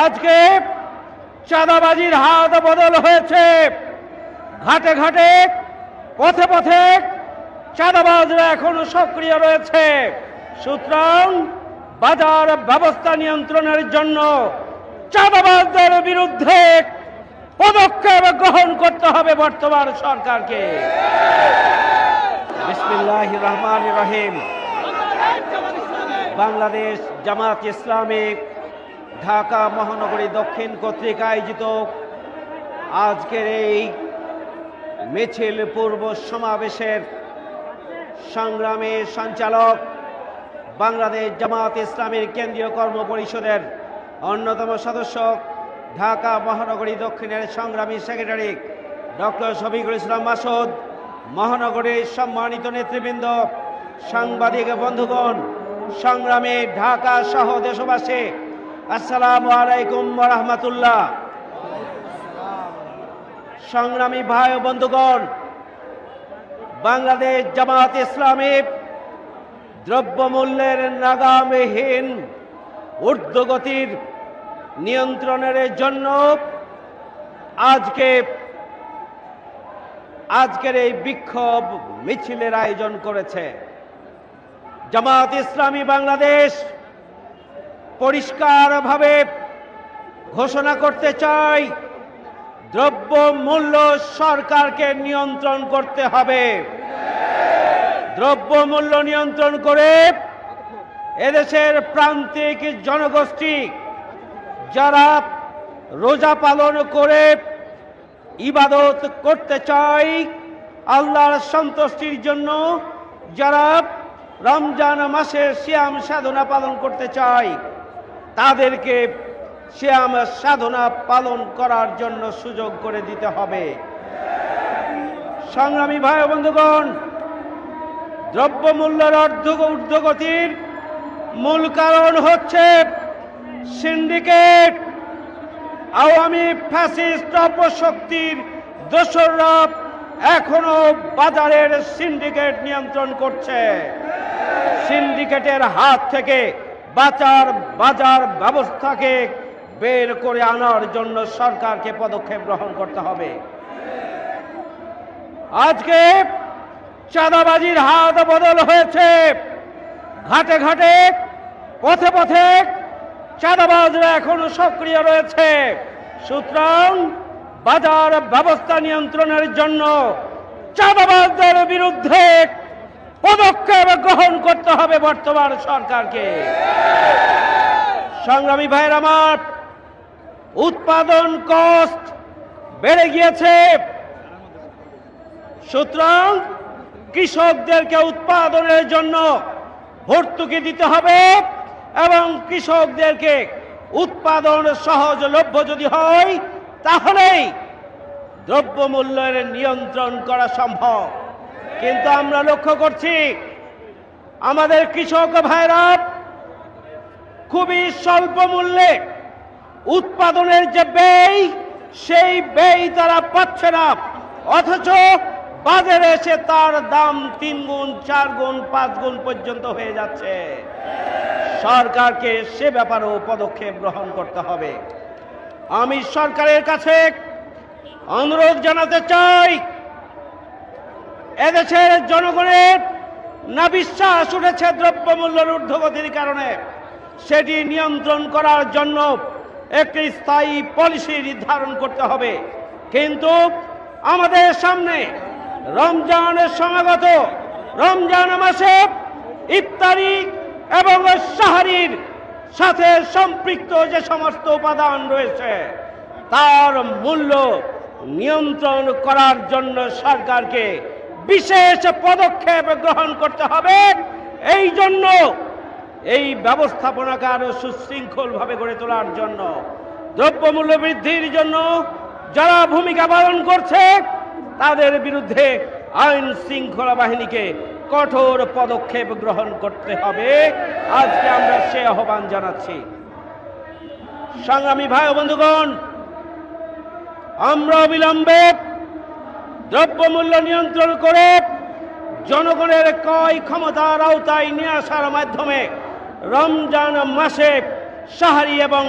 আজকে চাঁদাবাজির হাত বদল হয়েছে। ঘাটে ঘাটে পথে পথে চাঁদাবাজরা এখনো সক্রিয় রয়েছে। সুতরাং বাজার ব্যবস্থা নিয়ন্ত্রণের জন্য চাঁদাবাজদের বিরুদ্ধে পদক্ষেপ গ্রহণ করতে হবে বর্তমান সরকারকে। বিসমিল্লাহির রহমানির রহিম। বাংলাদেশ জামাত ইসলামী ঢাকা মহানগরী দক্ষিণ কর্তৃক আয়োজিত আজকের এই মিছিল পূর্ব সমাবেশের সংগ্রামী সঞ্চালক বাংলাদেশ জামাত ইসলামীর কেন্দ্রীয় কর্ম পরিষদের অন্যতম সদস্য ঢাকা মহানগরী দক্ষিণের সংগ্রামী সেক্রেটারি ডক্টর শফিকুল ইসলাম মাসুদ, মহানগরীর সম্মানিত নেতৃবৃন্দ, সাংবাদিক বন্ধুগণ, সংগ্রামী ঢাকা সহ দেশবাসী, আসসালামু আলাইকুম ওয়া রাহমাতুল্লাহ। সংগ্রামী ভাই ও বন্ধুগণ, বাংলাদেশ জামাত ইসলামী দ্রব্যমূল্যের নাগামহীন ঊর্ধ্বগতির নিয়ন্ত্রণের জন্য আজকের এই বিক্ষোভ মিছিলের আয়োজন করেছে। জামাত ইসলামী বাংলাদেশ পরিষ্কারভাবে ঘোষণা করতে চাই, দ্রব্যমূল্য সরকারকে নিয়ন্ত্রণ করতে হবে। দ্রব্যমূল্য নিয়ন্ত্রণ করে এদেশের প্রান্তিক জনগোষ্ঠী যারা রোজা পালন করে ইবাদত করতে চায়, আল্লাহর সন্তুষ্টির জন্য যারা রমজান মাসে সিয়াম সাধনা পালন করতে চায়, তাদেরকে সিয়াম সাধনা পালন করার জন্য সুযোগ করে দিতে হবে। সংগ্রামী ভাই ও বন্ধুগণ, দ্রব্যমূল্যের ঊর্ধ্বগতির মূল কারণ হচ্ছে সিন্ডিকেট। আওয়ামী ফ্যাসিস্ট অপশক্তির দোসররা এখনো বাজারের সিন্ডিকেট নিয়ন্ত্রণ করছে। সিন্ডিকেটের হাত থেকে বাজার ব্যবস্থাকে বের করে আনার জন্য সরকারকে পদক্ষেপ গ্রহণ করতে হবে। আজকে চাঁদাবাজির হাত বদল হয়েছে। ঘাটে ঘাটে পথে পথে চাঁদাবাজরা এখনো সক্রিয় রয়েছে। সুতরাং বাজার ব্যবস্থা নিয়ন্ত্রণের জন্য চাঁদাবাজদের বিরুদ্ধে পদক্ষেপ গ্রহণ করতে হবে বর্তমান সরকারকে। সংগ্রামী ভাইয়ের আমার, উৎপাদন কস্ট বেড়ে গিয়েছে। সুতরাং কৃষকদেরকে উৎপাদনের জন্য ভর্তুকি দিতে হবে এবং কৃষকদেরকে উৎপাদন সহজলভ্য যদি হয়, তাহলেই দ্রব্যমূল্যের নিয়ন্ত্রণ করা সম্ভব। কিন্তু আমরা লক্ষ্য করছি আমাদের কৃষক ভাইরা খুবই স্বল্প মূল্যে উৎপাদনের যে ব্যয়, সেই ব্যয় তারা পাচ্ছে না, অথচ বাজারে এসে তার দাম 3 গুণ 4 গুণ 5 গুণ পর্যন্ত হয়ে যাচ্ছে। সরকারকে সে ব্যাপারেও পদক্ষেপ গ্রহণ করতে হবে। আমি সরকারের কাছে অনুরোধ জানাতে চাই, এদেশের জনগণের না বিশ্বাস উঠেছে দ্রব্যমূল্যের ঊর্ধ্বগতির কারণে, সেটি নিয়ন্ত্রণ করার জন্য একটি স্থায়ী পলিসি নির্ধারণ করতে হবে। কিন্তু আমাদের সামনে রমজানের সমাগত, রমজান মাসে ইফতারি এবং সাহারির সাথে সম্পৃক্ত যে সমস্ত উপাদান রয়েছে, তার মূল্য নিয়ন্ত্রণ করার জন্য সরকারকে বিশেষ পদক্ষেপ গ্রহণ করতে হবে। এই জন্য এই ব্যবস্থাপনাকে আরো সুশৃঙ্খলভাবে গড়ে তোলার জন্য, দ্রব্যমূল্য বৃদ্ধির জন্য যারা ভূমিকা পালন করছে, তাদের বিরুদ্ধে আইন শৃঙ্খলা বাহিনীকে কঠোর পদক্ষেপ গ্রহণ করতে হবে। আজকে আমরা সে আহ্বান জানাচ্ছি। সংগ্রামী ভাই ও বন্ধুগণ, আমরা অবিলম্বে দ্রব্যমূল্য নিয়ন্ত্রণ করে জনগণের ক্রয় ক্ষমতার আওতায় নিয়ে আসার মাধ্যমে রমজান মাসে সাহারি এবং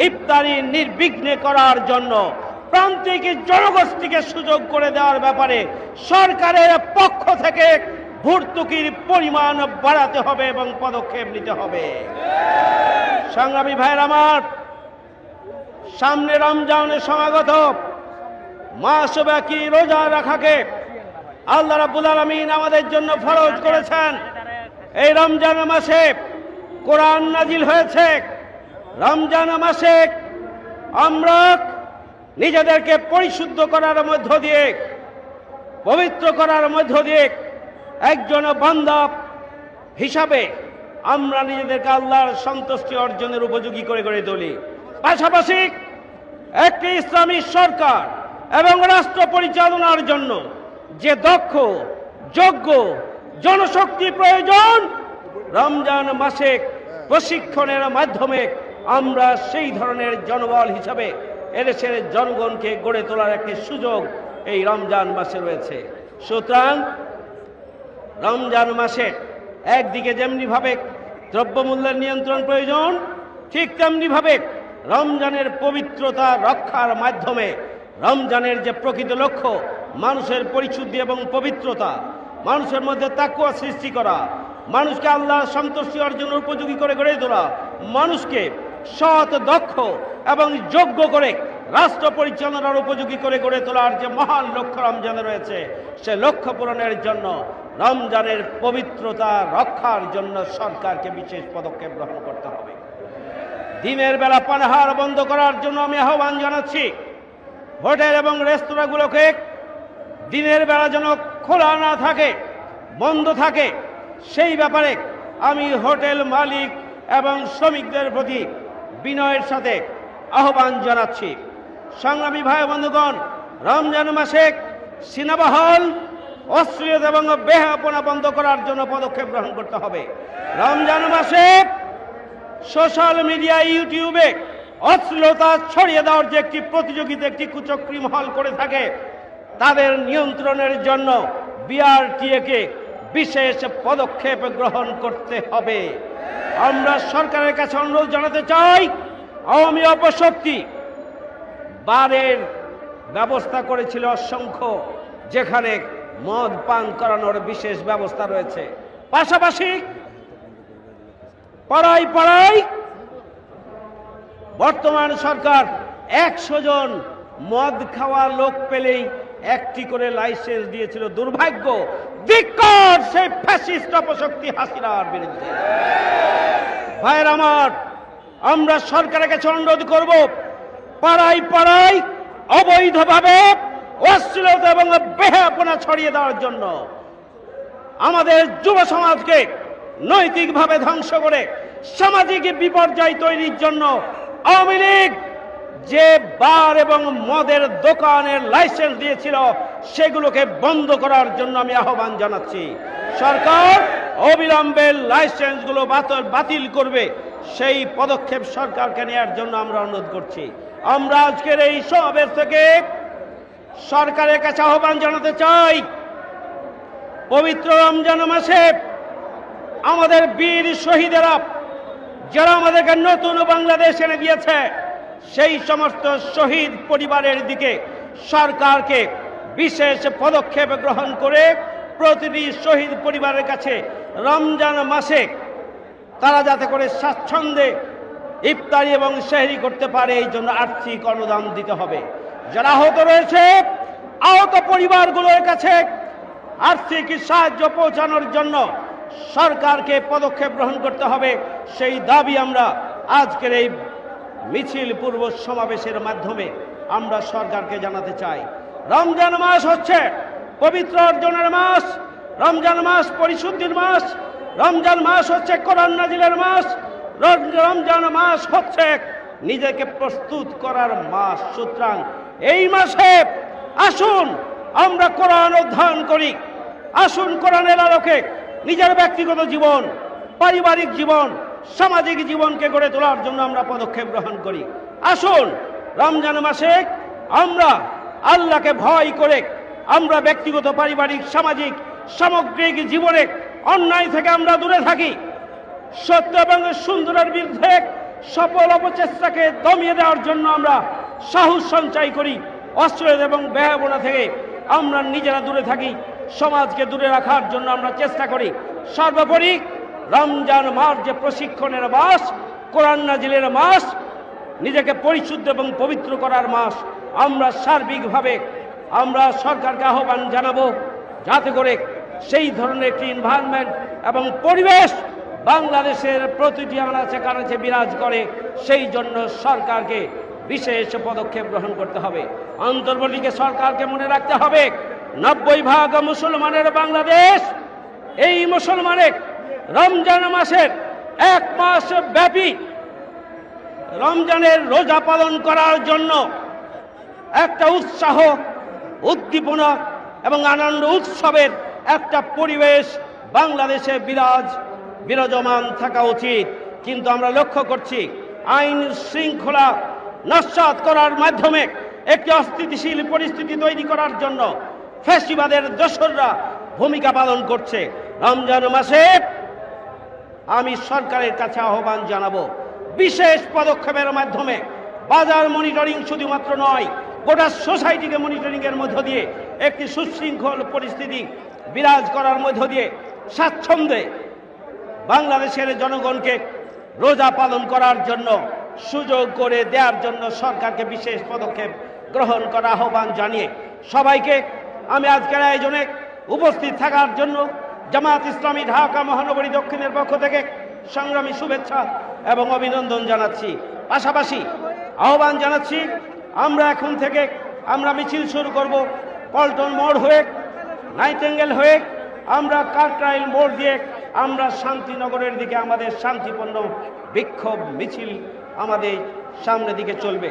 ইফতারি নির্বিঘ্নে করার জন্য প্রান্তিক জনগোষ্ঠীকে সুযোগ করে দেওয়ার ব্যাপারে সরকারের পক্ষ থেকে ভর্তুকির পরিমাণ বাড়াতে হবে এবং পদক্ষেপ নিতে হবে। সংগ্রামী ভাইয়ের আমার, সামনে রমজানের সমাগত মাসব্যাপী রোজা রাখাকে আল্লাহ রাব্বুল আলামিন আমাদের জন্য ফরজ করেছেন। এই রমজান মাসে কোরআন নাজিল হয়েছে। রমজান মাসে আমরা নিজেদেরকে পরিশুদ্ধ করার মধ্য দিয়ে, পবিত্র করার মধ্য দিয়ে একজন বান্দা হিসাবে আমরা নিজেদেরকে আল্লাহর সন্তুষ্টি অর্জনের উপযোগী করে গড়ে তুলি। পাশাপাশি একটি ইসলামী সরকার এবং রাষ্ট্র পরিচালনার জন্য যে দক্ষ যোগ্য জনশক্তি প্রয়োজন, রমজান মাসে প্রশিক্ষণের মাধ্যমে আমরা সেই ধরনের জনবল হিসাবে এদেশের জনগণকে গড়ে তোলার একটি সুযোগ এই রমজান মাসে রয়েছে। সুতরাং রমজান মাসে একদিকে যেমনিভাবে দ্রব্যমূল্যের নিয়ন্ত্রণ প্রয়োজন, ঠিক তেমনিভাবে রমজানের পবিত্রতা রক্ষার মাধ্যমে রমজানের যে প্রকৃত লক্ষ্য মানুষের পরিশুদ্ধি এবং পবিত্রতা, মানুষের মধ্যে তাকওয়া সৃষ্টি করা, মানুষকে আল্লাহর সন্তুষ্টি অর্জনের উপযোগী করে গড়ে তোলা, মানুষকে সৎ দক্ষ এবং যোগ্য করে রাষ্ট্র পরিচালনার উপযোগী করে গড়ে তোলার যে মহান লক্ষ্য রমজানে রয়েছে, সে লক্ষ্য পূরণের জন্য রমজানের পবিত্রতা রক্ষার জন্য সরকারকে বিশেষ পদক্ষেপ গ্রহণ করতে হবে। দিনের বেলা পানাহার বন্ধ করার জন্য আমি আহ্বান জানাচ্ছি। হোটেল এবং রেস্তোরাঁগুলোকে দিনের বেলা যেন খোলা না থাকে, বন্ধ থাকে, সেই ব্যাপারে আমি হোটেল মালিক এবং শ্রমিকদের প্রতি বিনয়ের সাথে আহ্বান জানাচ্ছি। সংগ্রামী ভাই বন্ধুগণ, রমজান মাসে সিনেমা হল, অশ্লীলতা এবং বেহায়াপনা বন্ধ করার জন্য পদক্ষেপ গ্রহণ করতে হবে। রমজান মাসে সোশ্যাল মিডিয়া, ইউটিউবে অশ্লীলতা ছড়িয়ে দেওয়ার যে একটি প্রতিযোগিতা একটি কুচক্রী মহল করে থাকে, তাদের নিয়ন্ত্রণের জন্য বিআরটিএ-কে বিশেষ পদক্ষেপ গ্রহণ করতে হবে। আমরা সরকারের কাছে অনুরোধ জানাতে চাই, আওয়ামী অপশক্তি বারের ব্যবস্থা করেছিল অসংখ্য, যেখানে মদ পান করানোর বিশেষ ব্যবস্থা রয়েছে। পাশাপাশি পাড়ায় পাড়ায় বর্তমান সরকার 100 জন মদ খাওয়া লোক পেলেই একটি করে লাইসেন্স দিয়েছিল। দুর্ভাগ্য, ধিক্কার সেই ফ্যাসিস্ট অপশক্তি হাসিনার বিরুদ্ধে। ভাইয়ের আমার, আমরা সরকারের কাছে অনুরোধ করব, পাড়ায় পাড়ায় অবৈধভাবে অশ্লীলতা এবং বেহায়াপনা ছড়িয়ে দেওয়ার জন্য আমাদের যুব সমাজকে নৈতিকভাবে ধ্বংস করে সামাজিক বিপর্যয় তৈরির জন্য আওয়ামী লীগ যে বার এবং মদের দোকানের লাইসেন্স দিয়েছিল, সেগুলোকে বন্ধ করার জন্য আমি আহ্বান জানাচ্ছি। সরকার অবিলম্বে লাইসেন্সগুলো বাতিল করবে, সেই পদক্ষেপ সরকারকে নেওয়ার জন্য আমরা অনুরোধ করছি। আমরা আজকের এই সমাবেশ থেকে সরকারের কাছে আহ্বান জানাতে চাই, পবিত্র রমজান মাসে আমাদের বীর শহীদেরা যারা আমাদেরকে নতুন বাংলাদেশ এনে দিয়েছে, সেই সমস্ত শহীদ পরিবারের দিকে সরকারকে বিশেষ পদক্ষেপ গ্রহণ করে প্রতিটি শহীদ পরিবারের কাছে রমজান মাসে তারা যাতে করে স্বাচ্ছন্দ্যে ইফতারি এবং সেহরি করতে পারে, এই জন্য আর্থিক অনুদান দিতে হবে। যারা আহত রয়েছে, আহত পরিবারগুলোর কাছে আর্থিক সাহায্য পৌঁছানোর জন্য সরকারকে পদক্ষেপ গ্রহণ করতে হবে। সেই দাবি আমরা আজকের এই মিছিল পূর্ব সমাবেশের মাধ্যমে আমরা সরকারকে জানাতে চাই। রমজান মাস হচ্ছে পবিত্র অর্জনের মাস, রমজান মাস পরিশুদ্ধির মাস, রমজান মাস হচ্ছে কোরআন নাজিলের মাস, রমজান মাস হচ্ছে নিজেকে প্রস্তুত করার মাস। সুতরাং এই মাসে আসুন আমরা কোরআন অধ্যয়ন করি, আসুন কোরআনের আলোকে নিজের ব্যক্তিগত জীবন, পারিবারিক জীবন, সামাজিক জীবনকে গড়ে তোলার জন্য আমরা পদক্ষেপ গ্রহণ করি। আসুন রমজান মাসে আমরা আল্লাহকে ভয় করে আমরা ব্যক্তিগত, পারিবারিক, সামাজিক, সামগ্রিক জীবনে অন্যায় থেকে আমরা দূরে থাকি, সত্য এবং সুন্দরের বিরুদ্ধে সফল অপচেষ্টাকে দমিয়ে দেওয়ার জন্য আমরা সাহস সঞ্চয় করি। অস্ত্র এবং ব্যয়বনা থেকে আমরা নিজেরা দূরে থাকি, সমাজকে দূরে রাখার জন্য আমরা চেষ্টা করি। সর্বোপরি রমজান মাস যে প্রশিক্ষণের মাস, কোরআন নাজিলের মাস, নিজেকে পরিশুদ্ধ এবং পবিত্র করার মাস, আমরা সার্বিকভাবে আমরা সরকারকে আহ্বান জানাবো যাতে করে সেই ধরনের একটি এনভায়রনমেন্ট এবং পরিবেশ বাংলাদেশের প্রতিটি আনাচে কানাচে বিরাজ করে। সেই জন্য সরকারকে বিশেষ পদক্ষেপ গ্রহণ করতে হবে। অন্তর্বর্তীকে সরকারকে মনে রাখতে হবে 90% মুসলমানের বাংলাদেশ। এই মুসলমানের রমজান মাসের 1 মাস ব্যাপী রমজানের রোজা পালন করার জন্য একটা উৎসাহ, উদ্দীপনা এবং আনন্দ উৎসবের একটা পরিবেশ বাংলাদেশে বিরাজমান থাকা উচিত। কিন্তু আমরা লক্ষ্য করছি আইন শৃঙ্খলা নস্যাৎ করার মাধ্যমে একটি অস্থিতিশীল পরিস্থিতি তৈরি করার জন্য ফ্যাসিবাদের দোসররা ভূমিকা পালন করছে। রমজান মাসে আমি সরকারের কাছে আহ্বান জানাবো বিশেষ পদক্ষেপের মাধ্যমে বাজার মনিটরিং শুধুমাত্র নয়, গোটা সোসাইটিকে মনিটরিং এর মধ্য দিয়ে একটি সুশৃঙ্খল পরিস্থিতি বিরাজ করার মধ্য দিয়ে স্বাচ্ছন্দ্যে বাংলাদেশের জনগণকে রোজা পালন করার জন্য সুযোগ করে দেওয়ার জন্য সরকারকে বিশেষ পদক্ষেপ গ্রহণ করা আহ্বান জানিয়ে সবাইকে আমি আজকের আয়োজনে উপস্থিত থাকার জন্য জামাত ইসলামী ঢাকা মহানগরী দক্ষিণের পক্ষ থেকে সংগ্রামী শুভেচ্ছা এবং অভিনন্দন জানাচ্ছি। পাশাপাশি আহ্বান জানাচ্ছি আমরা এখন থেকে আমরা মিছিল শুরু করব পল্টন মোড় হয়ে, নাইটেঙ্গেল হয়ে, আমরা কাকরাইল মোড় দিয়ে আমরা শান্তিনগরের দিকে আমাদের শান্তিপূর্ণ বিক্ষোভ মিছিল আমাদের সামনের দিকে চলবে।